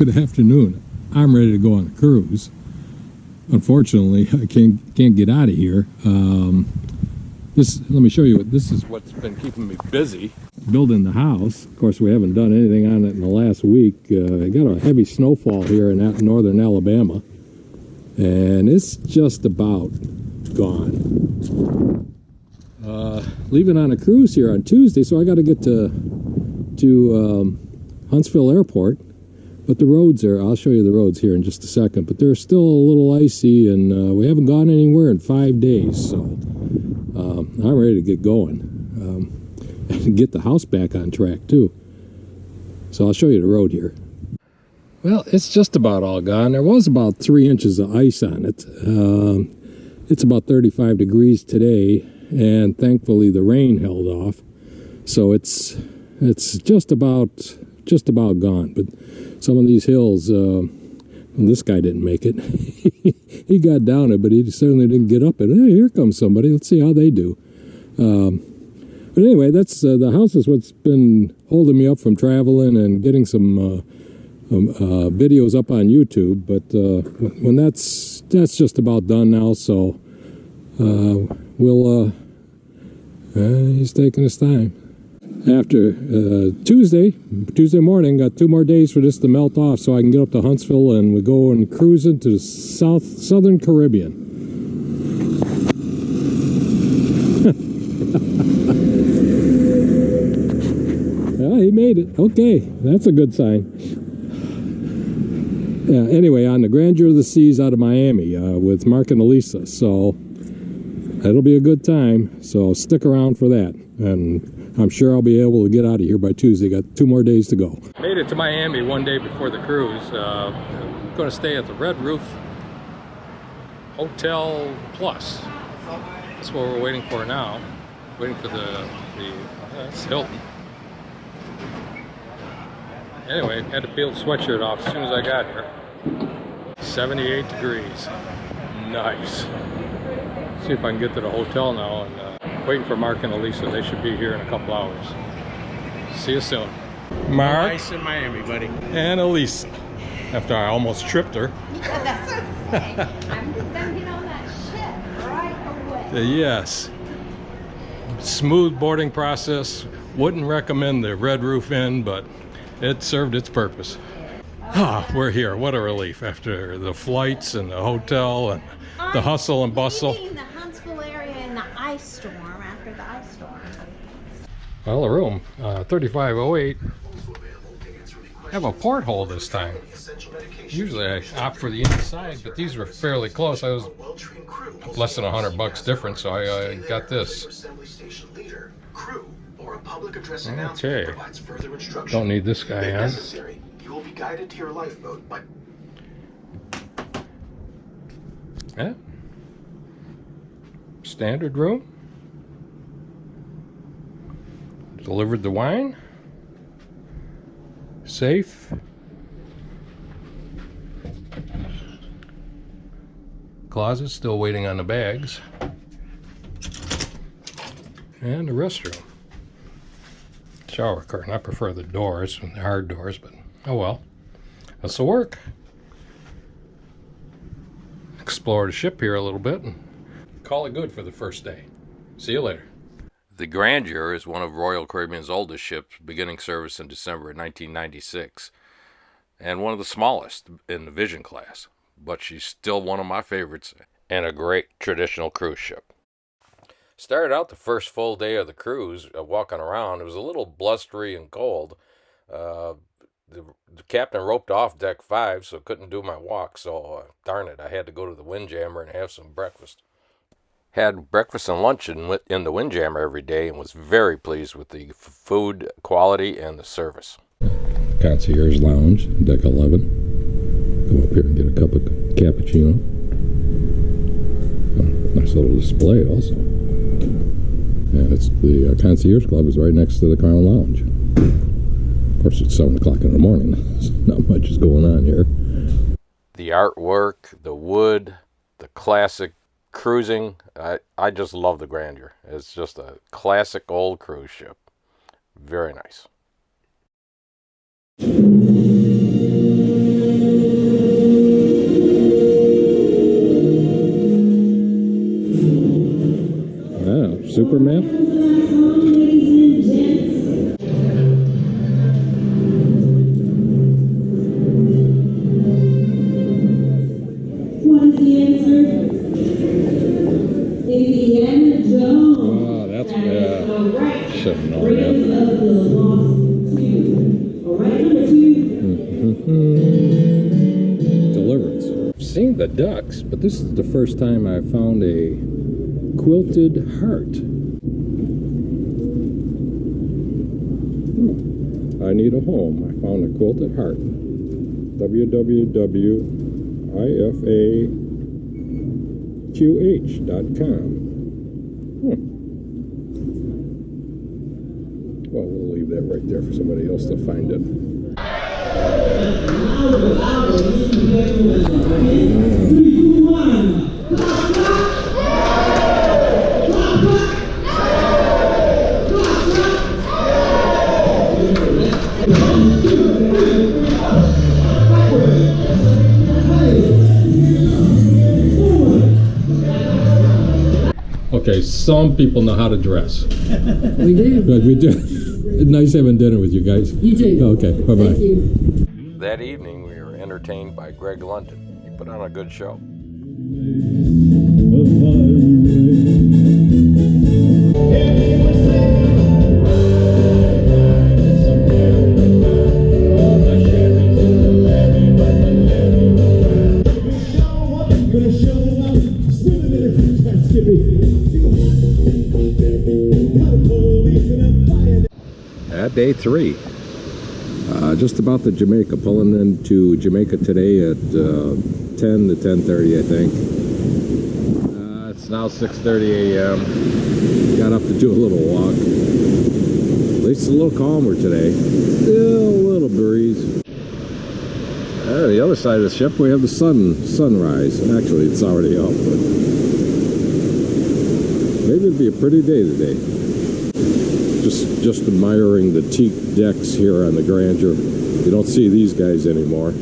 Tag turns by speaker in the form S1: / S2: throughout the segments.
S1: Good afternoon. I'm ready to go on a cruise. Unfortunately, I can't get out of here. Let me show you this is what's been keeping me busy. Building the house. Of course, we haven't done anything on it in the last week. I got a heavy snowfall here in northern Alabama, and it's just about gone. Leaving on a cruise here on Tuesday, so I got to get to Huntsville Airport. But the roads are, I'll show you the roads here in just a second, but they're still a little icy, and we haven't gone anywhere in 5 days, so I'm ready to get going. And get the house back on track too. So I'll show you the road here. Well, it's just about all gone. There was about 3 inches of ice on it. It's about 35 degrees today, and thankfully the rain held off. So it's just about gone. But some of these hills, this guy didn't make it. He got down it, but he certainly didn't get up it. Hey, here comes somebody. Let's see how they do. But anyway, that's the house is what's been holding me up from traveling and getting some videos up on YouTube. But when that's just about done now, so he's taking his time. After Tuesday morning, got 2 more days for this to melt off so I can get up to Huntsville and we go and cruise into the southern Caribbean. Well, he made it. Okay, that's a good sign. Yeah, anyway, on the Grandeur of the Seas out of Miami with Mark and Elisa, so that'll be a good time, so stick around for that, and I'm sure I'll be able to get out of here by Tuesday. Got 2 more days to go. Made it to Miami 1 day before the cruise. I'm going to stay at the Red Roof Hotel Plus. That's what we're waiting for now. Waiting for that's Hilton. Anyway, had to peel the sweatshirt off as soon as I got here. 78 degrees. Nice. See if I can get to the hotel now, and waiting for Mark and Elisa. They should be here in a couple hours. See you soon. Mark.
S2: Nice in Miami, buddy.
S1: And Elisa. After I almost tripped her.
S3: That's okay. I'm just gonna get on that ship right away.
S1: Yes. Smooth boarding process. Wouldn't recommend the Red Roof Inn, but it served its purpose. We're here. What a relief after the flights and the hotel and the hustle and bustle.
S3: The Huntsville area in the ice storm, after the ice storm.
S1: Well, the room, 3508, have a porthole this time. Usually I opt for the inside, but these were fairly close. I was less than $100 difference, so I got this. Okay. Don't need this guy on.
S4: You will be guided to your lifeboat by...
S1: Yeah. Standard room. Delivered the wine. Safe. Closet still waiting on the bags. And the restroom. Shower curtain. I prefer the doors, the hard doors, but oh well. This'll work. Explore the ship here a little bit and call it good for the first day. See you later. The Grandeur is one of Royal Caribbean's oldest ships, beginning service in December of 1996, and one of the smallest in the Vision class, but she's still one of my favorites and a great traditional cruise ship. Started out the first full day of the cruise, walking around. It was a little blustery and cold. The captain roped off deck 5, so couldn't do my walk, so darn it, I had to go to the Windjammer and have some breakfast. Had breakfast and lunch in the Windjammer every day and was very pleased with the food quality and the service. Concierge Lounge, deck 11. Go up here and get a cup of cappuccino. Nice little display also. And it's the Concierge Club is right next to the Crown Lounge. Of course, it's 7 o'clock in the morning. So not much is going on here. The artwork, the wood, the classic cruising. I just love the Grandeur. It's just a classic old cruise ship. Very nice. paper map?
S2: What is the answer? Indiana Jones.
S1: Oh, that's bad. Should have known
S2: Raiders
S1: that.
S2: of the Lost 2. All right, number 2.
S1: Deliverance. I've seen the ducks, but this is the first time I found a quilted heart. I need a home. I found a quilted heart. www.ifaqh.com. Well, we'll leave that right there for somebody else to find it. Okay, some people know how to dress.
S5: We do.
S1: But we do. Nice having dinner with you guys.
S5: You too.
S1: Okay, bye-bye.
S5: Thank you.
S1: That evening, we were entertained by Greg London. He put on a good show. At day 3. Just about to Jamaica, pulling into Jamaica today at 10 to 10:30, I think. It's now 6:30 a.m. Got up to do a little walk. At least it's a little calmer today. Still a little breeze. The other side of the ship, we have the sunrise. Actually, it's already up, but maybe it'll be a pretty day today. Just admiring the teak decks here on the Grandeur. You don't see these guys anymore.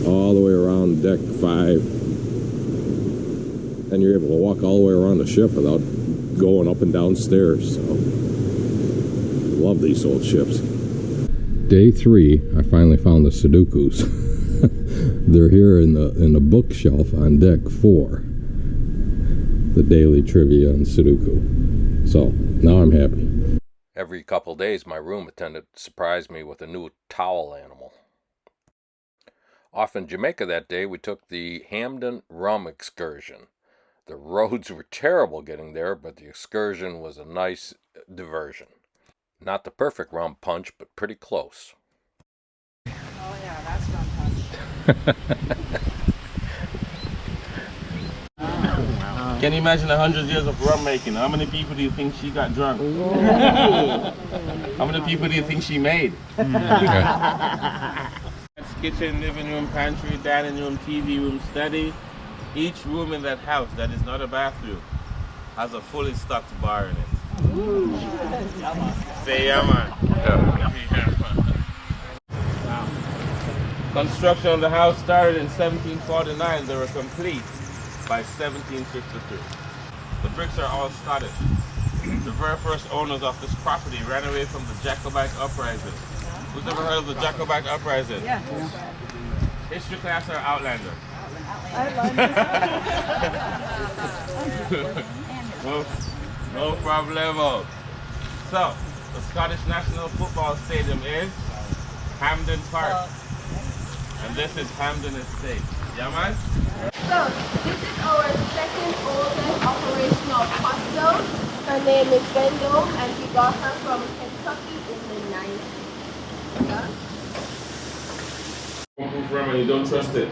S1: All the way around deck 5. And you're able to walk all the way around the ship without going up and down stairs. So, love these old ships. Day 3, I finally found the Sudokus. They're here in the bookshelf on deck 4. The daily trivia and Sudoku. So, now I'm happy. Every couple days, my room attendant surprised me with a new towel animal. Off in Jamaica that day, we took the Hamden rum excursion. The roads were terrible getting there, but the excursion was a nice diversion. Not the perfect rum punch, but pretty close.
S3: Oh yeah, that's rum punch.
S6: Can you imagine 100 years of rum making? How many people do you think she got drunk? How many people do you think she made? That's kitchen, living room, pantry, dining room, TV room, study. Each room in that house that is not a bathroom has a fully stocked bar in it. Say yeah, man. Wow. Construction on the house started in 1749. They were complete by 1753. The bricks are all Scottish. The very first owners of this property ran away from the Jacobite uprising. Who's ever heard of the Jacobite uprising? Yeah. History class or Outlander? No problemo. So, the Scottish National Football Stadium is Hampden Park. And this is Hampden Estate. Yeah, man?
S7: So, this is our second oldest operational hostel. Her name is Grandeur, and we got her from Kentucky in the 90s. Yeah?
S6: Proof rum and you don't trust it.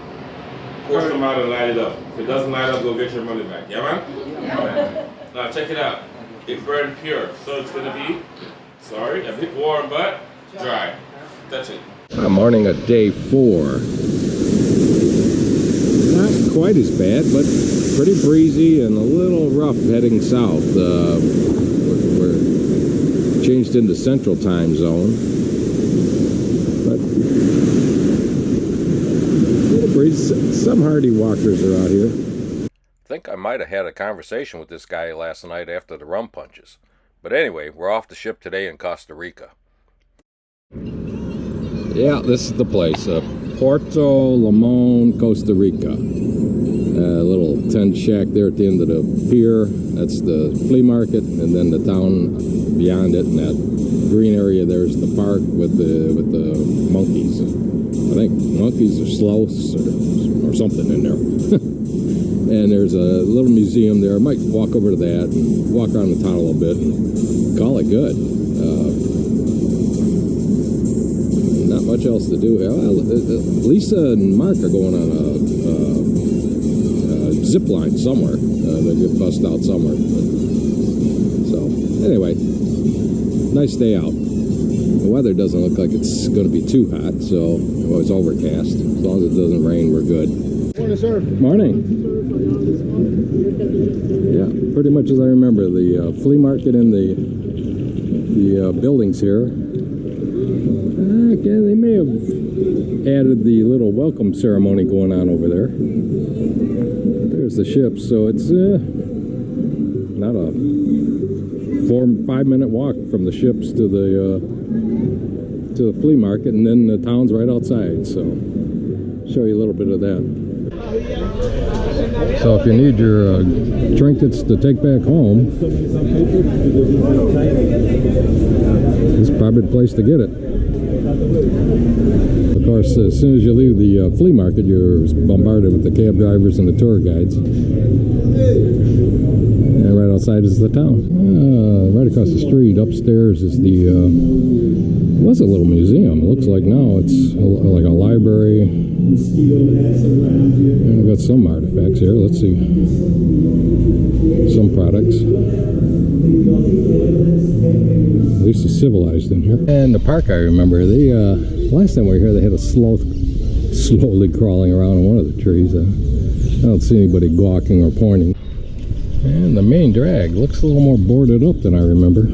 S6: Pour some out and light it up. If it doesn't light up, go get your money back. Yeah, man? Yeah. Now, check it out. It burned pure, so it's going to be, a bit warm, but dry. Touch it.
S1: Morning of day 4. Not quite as bad, but pretty breezy and a little rough heading south. We're changed into Central Time Zone, but a little breeze. Some hardy walkers are out here. think I might have had a conversation with this guy last night after the rum punches. But anyway, we're off the ship today in Costa Rica. Yeah, this is the place. Puerto Limon, Costa Rica. A little tent shack there at the end of the pier. That's the flea market, and then the town beyond it, and that green area there's the park with the monkeys. I think monkeys or sloths or something in there. And there's a little museum there. I might walk over to that and walk around the town a little bit and call it good. Not much else to do. Lisa and Mark are going on a zip line somewhere. They'll get bussed out somewhere. So anyway, nice day out. The weather doesn't look like it's going to be too hot, so it's overcast. As long as it doesn't rain, we're good.
S5: Morning, sir.
S1: Morning. Yeah, pretty much as I remember. The flea market and the buildings here. Okay, they may have added the little welcome ceremony going on over there. There's the ship, so it's not a 4-5 minute walk from the ships to the flea market, and then the town's right outside. So, show you a little bit of that. So if you need your trinkets to take back home, this is probably the place to get it. Of course, as soon as you leave the flea market, you're bombarded with the cab drivers and the tour guides. And right outside is the town. Right across the street, upstairs is the, was a little museum. It looks like now it's like a library. And we've got some artifacts here. Let's see. Some products. At least it's civilized in here. And the park, I remember, they last time we were here, they had a sloth slowly crawling around in one of the trees. I don't see anybody gawking or pointing. And the main drag looks a little more boarded up than I remember.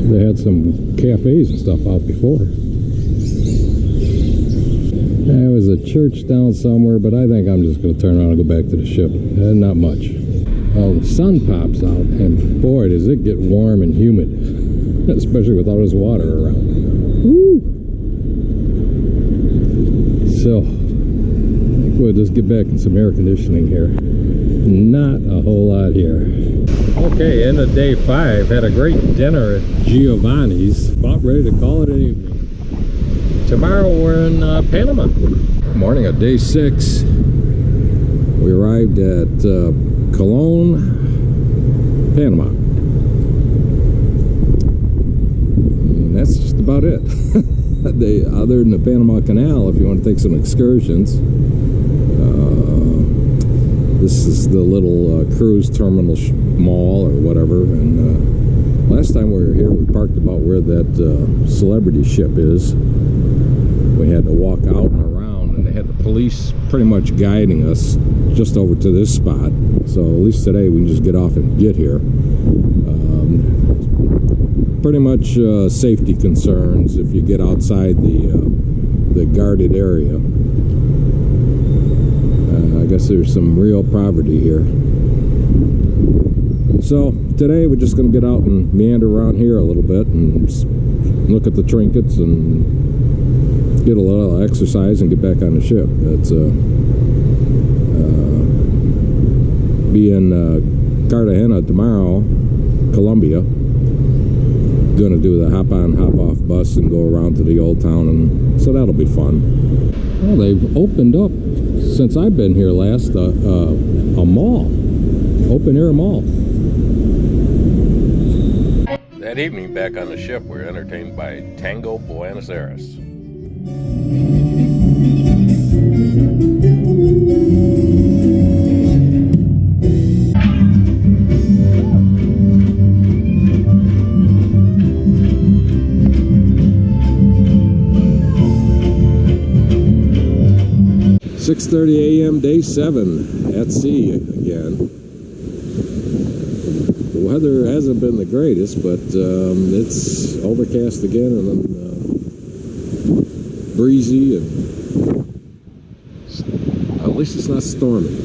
S1: They had some cafes and stuff out before. There was a church down somewhere, but I think I'm just going to turn around and go back to the ship. Not much. Well, the sun pops out, and boy, does it get warm and humid, especially with all this water around. Woo! So, I think we'll just get back in some air conditioning here. Not a whole lot here. Okay, end of day 5. Had a great dinner at Giovanni's. About ready to call it an evening. Tomorrow we're in Panama. Morning of day 6. We arrived at Colón, Panama. And that's just about it. Other than the Panama Canal, if you want to take some excursions. This is the little cruise terminal mall or whatever. And last time we were here, we parked about where that celebrity ship is. We had to walk out and around, and they had the police pretty much guiding us just over to this spot. So at least today we can just get off and get here. Pretty much safety concerns if you get outside the guarded area. I guess there's some real poverty here. So today we're just going to get out and meander around here a little bit and look at the trinkets and get a little exercise and get back on the ship. It's be in Cartagena tomorrow, Colombia. Going to do the hop on hop off bus and go around to the old town, and so that'll be fun. Well, they've opened up since I've been here last a mall, open air mall. That evening back on the ship, we were entertained by Tango Buenos Aires. 6:30 a.m. day 7 at sea again. The weather hasn't been the greatest, but it's overcast again and then breezy, and at least it's not stormy.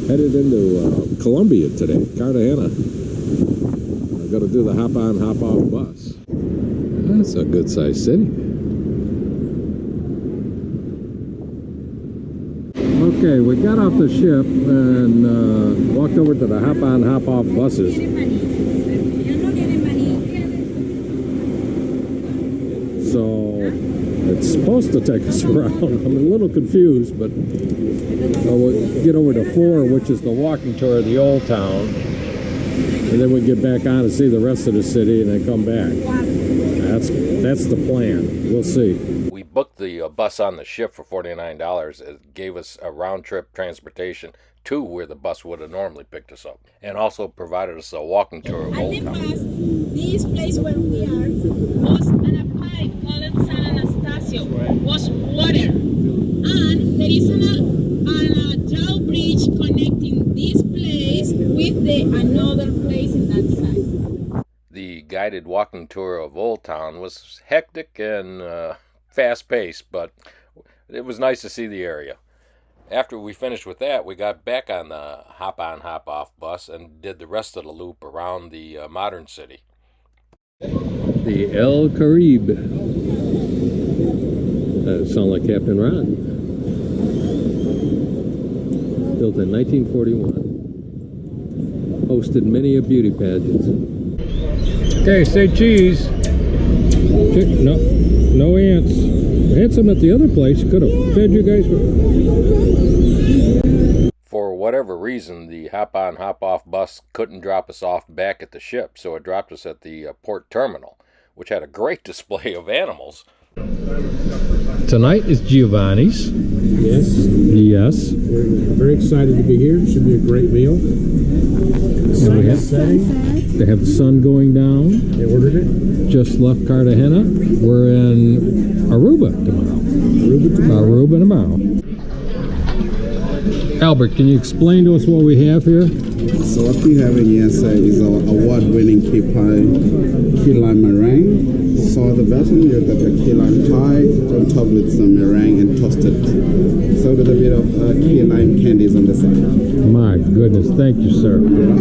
S1: Headed into Columbia today, Cartagena. I've got to do the hop-on, hop-off bus. That's a good-sized city. Okay, we got off the ship and walked over to the hop-on, hop-off buses. So it's supposed to take us around. I'm a little confused, but we'll get over to 4, which is the walking tour of the old town, and then we get back on and see the rest of the city, and then come back. That's the plan. We'll see. We booked the bus on the ship for $49. It gave us a round-trip transportation to where the bus would have normally picked us up, and also provided us a walking tour of Old Town.
S5: This place where we are was on a pipe called San Anastasio, was water, and there is a drawbridge connecting this place with another place in that side.
S1: The guided walking tour of Old Town was hectic and fast-paced, but it was nice to see the area. After we finished with that, we got back on the hop-on, hop-off bus and did the rest of the loop around the modern city. The El Caribe. That sounds like Captain Ron. Built in 1941. Hosted many a beauty pageant. Okay, say cheese. No ants. We had some at the other place. Could have fed you guys. For whatever reason, the hop-on, hop-off bus couldn't drop us off back at the ship, so it dropped us at the port terminal, which had a great display of animals. Tonight is Giovanni's.
S8: Yes.
S1: Yes.
S8: We're very excited to be here. It should be a great meal.
S1: And we have, they have the sun going down.
S8: They ordered it.
S1: Just left Cartagena. We're in Aruba tomorrow. Aruba tomorrow. Albert, can you explain to us what we have here?
S9: So what we have in here is our award-winning key lime meringue. So at the bottom you got the key lime pie, on top with some meringue and toasted. So with a bit of key lime candies on the side.
S1: My goodness, thank you, sir. Yeah.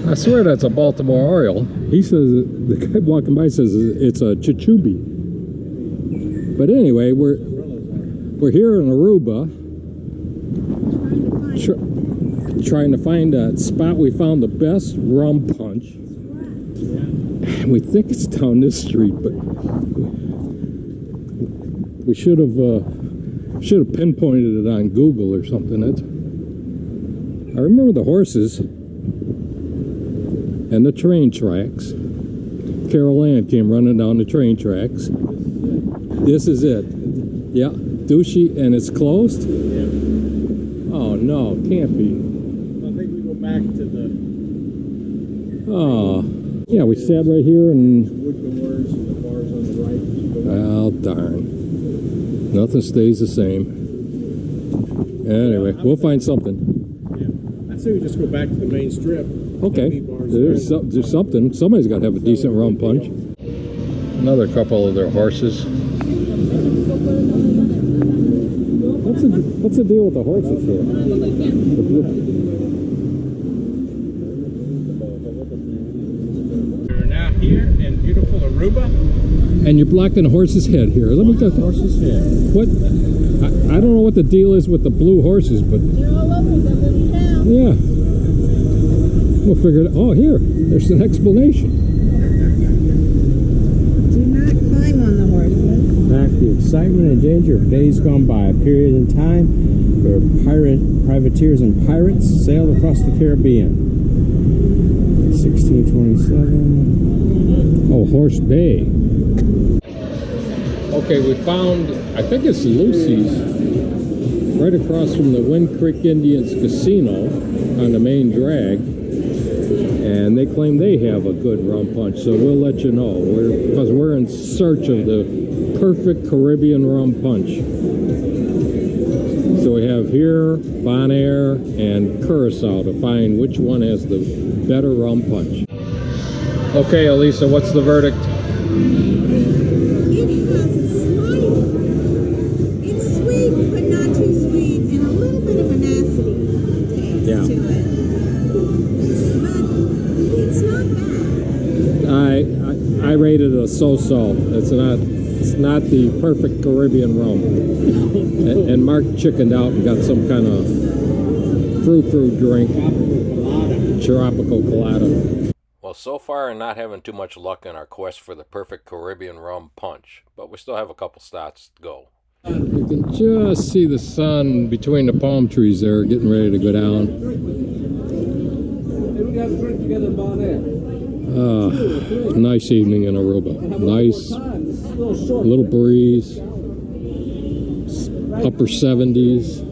S1: I swear that's a Baltimore Oriole. He says, the guy walking by says it's a chichubi. But anyway, we're here in Aruba, trying to find a spot. We found the best rum punch. We think it's down this street, but we should have pinpointed it on Google or something. I remember the horses and the train tracks. Carol Ann came running down the train tracks. This is it. Yeah, douchey, and it's closed? Yeah. Oh no, can't be.
S8: I think we go back to the...
S1: Oh, yeah, we sat right here and...
S8: wood doors and the bars on the right.
S1: Well, darn. Nothing stays the same. Anyway, we'll find something.
S8: Yeah. I'd say we just go back to the main strip.
S1: Okay, there's something. Somebody's got to have a decent rum punch. Another couple of their horses. What's the deal with the horses here?
S8: We're now here in beautiful Aruba.
S1: And you're blocking a horse's head here. Let me go.
S8: Horse's head.
S1: What? I don't know what the deal is with the blue horses, but
S5: They're all over the little town.
S1: yeah, we'll figure it. Oh, here, there's an explanation.
S10: Do not climb on the horses.
S8: Back the excitement and danger of days gone by, a period in time where privateers and pirates sailed across the Caribbean. 1627.
S1: Oh, Horse Bay. Okay, we found, I think it's Lucy's, right across from the Wind Creek Indians Casino on the main drag. And they claim they have a good rum punch, so we'll let you know. Because we're in search of the perfect Caribbean rum punch. So we have here, Bonaire, and Curacao to find which one has the better rum punch. Okay, Elisa, what's the verdict?
S10: It has a slight, it's sweet, but not too sweet, and a little
S1: so-so. It's not the perfect Caribbean rum. And Mark chickened out and got some kind of frou-frou drink. Tropical colada. Well, so far not having too much luck in our quest for the perfect Caribbean rum punch, but we still have a couple stops to go. You can just see the sun between the palm trees there, getting ready to go down. Nice evening in Aruba. Nice little breeze, upper 70s.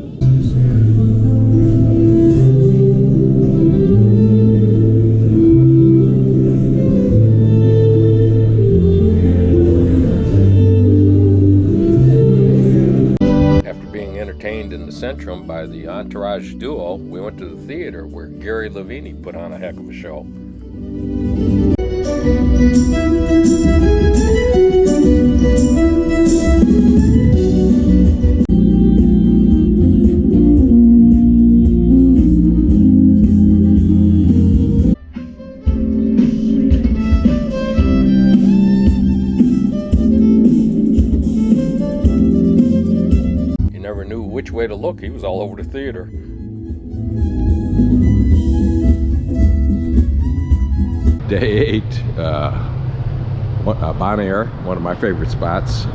S1: In the Centrum by the Entourage duo, we went to the theater where Gary Lavini put on a heck of a show. Which way to look, he was all over the theater. Day 8, Bonaire, one of my favorite spots.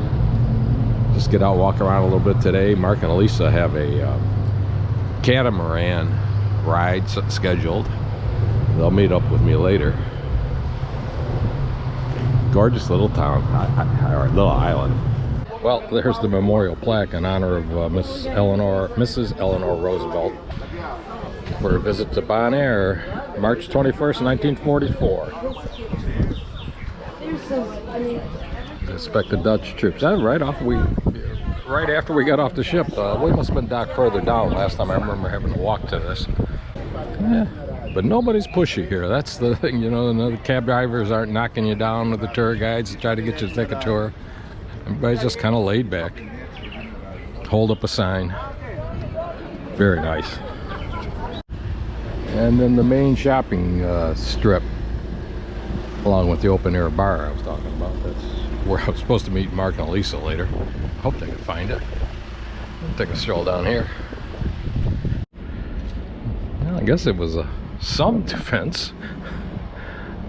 S1: Just get out, walk around a little bit today. Mark and Elisa have a catamaran ride scheduled. They'll meet up with me later. Gorgeous little town, or little island. Well, there's the memorial plaque in honor of Mrs. Eleanor Roosevelt for a visit to Bonaire, March 21st, 1944. Inspect the Dutch troops. Right after we got off the ship. We must have been docked further down last time. I remember having to walk to this. Yeah, but nobody's pushy here. That's the thing, you know. The cab drivers aren't knocking you down with the tour guides to try to get you to take a tour. Everybody's just kind of laid back. Hold up a sign. Very nice. And then the main shopping strip, along with the open air bar I was talking about. That's where I was supposed to meet Mark and Lisa later. Hope they can find it. I'll take a stroll down here. Well, I guess it was some defense.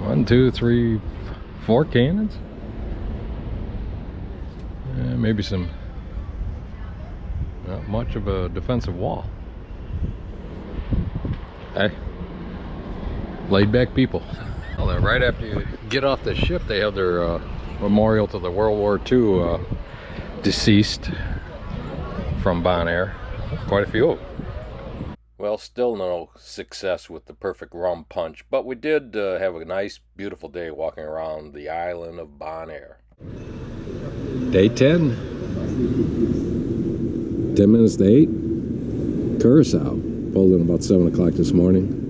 S1: 1, 2, 3, 4 cannons. Maybe some, not much of a defensive wall. Hey, laid back people. Well, right after you get off the ship, they have their memorial to the World War II deceased from Bonaire. Quite a few. Well, still no success with the perfect rum punch, but we did have a nice, beautiful day walking around the island of Bonaire. Day 10. 10 minutes to 8. Curacao. Pulled in about 7 o'clock this morning.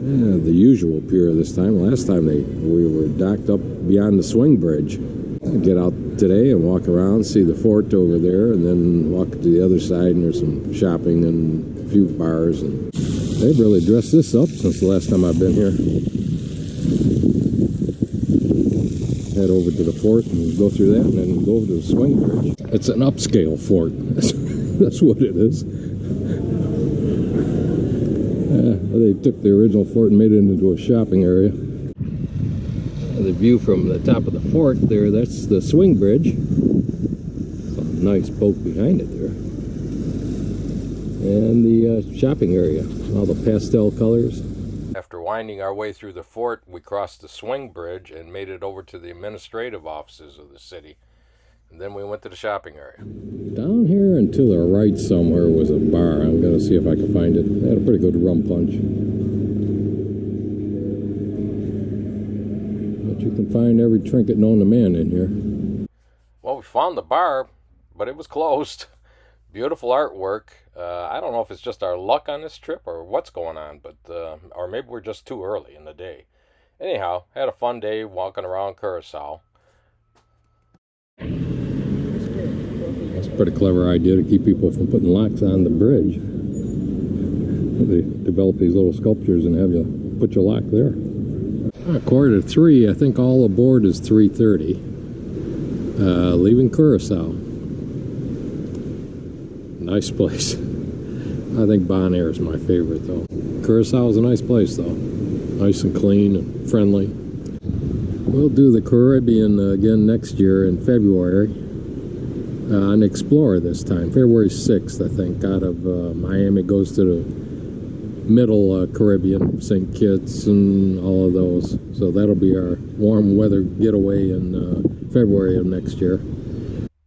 S1: Yeah, the usual pier this time. Last time we were docked up beyond the swing bridge. Get out today and walk around, see the fort over there, and then walk to the other side, and there's some shopping and a few bars. And they've really dressed this up since the last time I've been here. Head over to the fort and go through that, and then go over to the swing bridge. It's an upscale fort. That's what it is. They took the original fort and made it into a shopping area. The view from the top of the fort there, that's the swing bridge. Some nice boat behind it there. And the shopping area, all the pastel colors. After winding our way through the fort, we crossed the swing bridge and made it over to the administrative offices of the city. And then we went to the shopping area. Down here and to the right somewhere was a bar. I'm going to see if I can find it. They had a pretty good rum punch. But you can find every trinket known to man in here. Well, we found the bar, but it was closed. Beautiful artwork. I don't know if it's just our luck on this trip or what's going on, but or maybe we're just too early in the day. Anyhow, had a fun day walking around Curacao. That's a pretty clever idea to keep people from putting locks on the bridge. They develop these little sculptures and have you put your lock there. 3:15. I think all aboard is 3:30. Leaving Curacao. Nice place. I think Bonaire is my favorite though. Curacao is a nice place though. Nice and clean and friendly. We'll do the Caribbean again next year in February. An Explorer this time, February 6th, I think, out of Miami, goes to the middle Caribbean, St. Kitts and all of those. So that'll be our warm weather getaway in February of next year.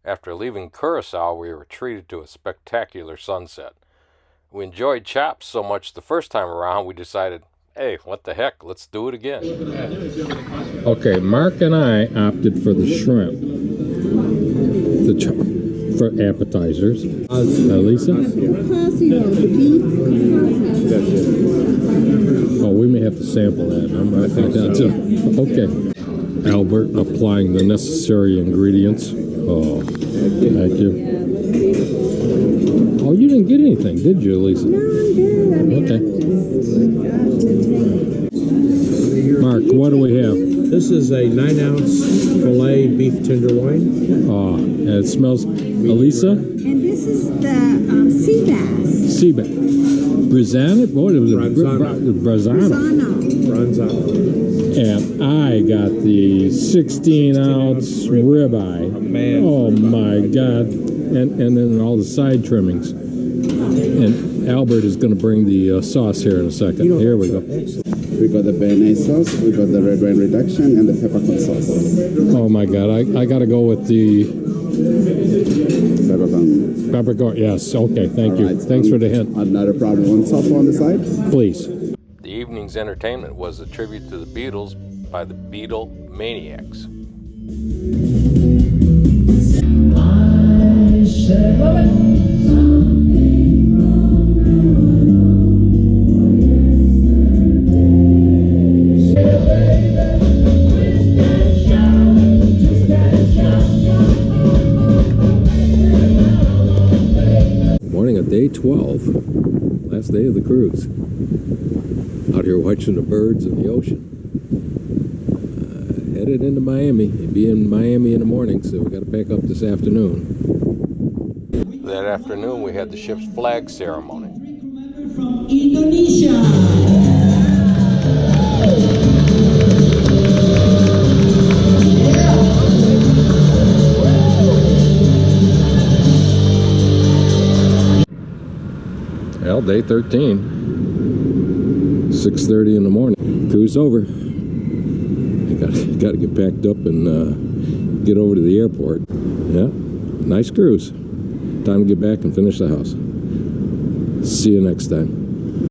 S1: After leaving Curacao, we were treated to a spectacular sunset. We enjoyed chops so much the first time around, we decided, hey, what the heck, let's do it again. Okay, Mark and I opted for the shrimp. For appetizers. Lisa? Oh, we may have to sample that. I'm going to find out too. Okay. Albert applying the necessary ingredients. Oh, thank you. Oh, you didn't get anything, did you, Lisa?
S10: No, I'm good.
S1: Okay. Mark, what do we have?
S8: This is a 9-ounce filet beef tenderloin.
S1: Oh, and it smells. Elisa?
S10: And this is the sea bass.
S1: Sea bass. Brizana? What was it? Brazano. And I got the 16-ounce ribeye. Oh my God. And then all the side trimmings. And Albert is going to bring the sauce here in a second. Here we go.
S9: We got the béarnaise sauce, we got the red wine reduction, and the peppercorn sauce.
S1: Oh my God, I got to go with the
S9: Peppercorn.
S1: Peppercorn, yes. Okay, thank you.
S9: Right,
S1: Thanks for the hint.
S9: Not a problem. One sauce on the side?
S1: Please. The evening's entertainment was a tribute to the Beatles by the Beatle Maniacs. Day 12, last day of the cruise. Out here watching the birds and the ocean. Headed into Miami. Be in Miami in the morning, so we got to pack up this afternoon. That afternoon we had the ship's flag ceremony.
S2: From Indonesia.
S1: Well, day 13, 6:30 in the morning. Cruise over. I got to get packed up and get over to the airport. Yeah, nice cruise. Time to get back and finish the house. See you next time.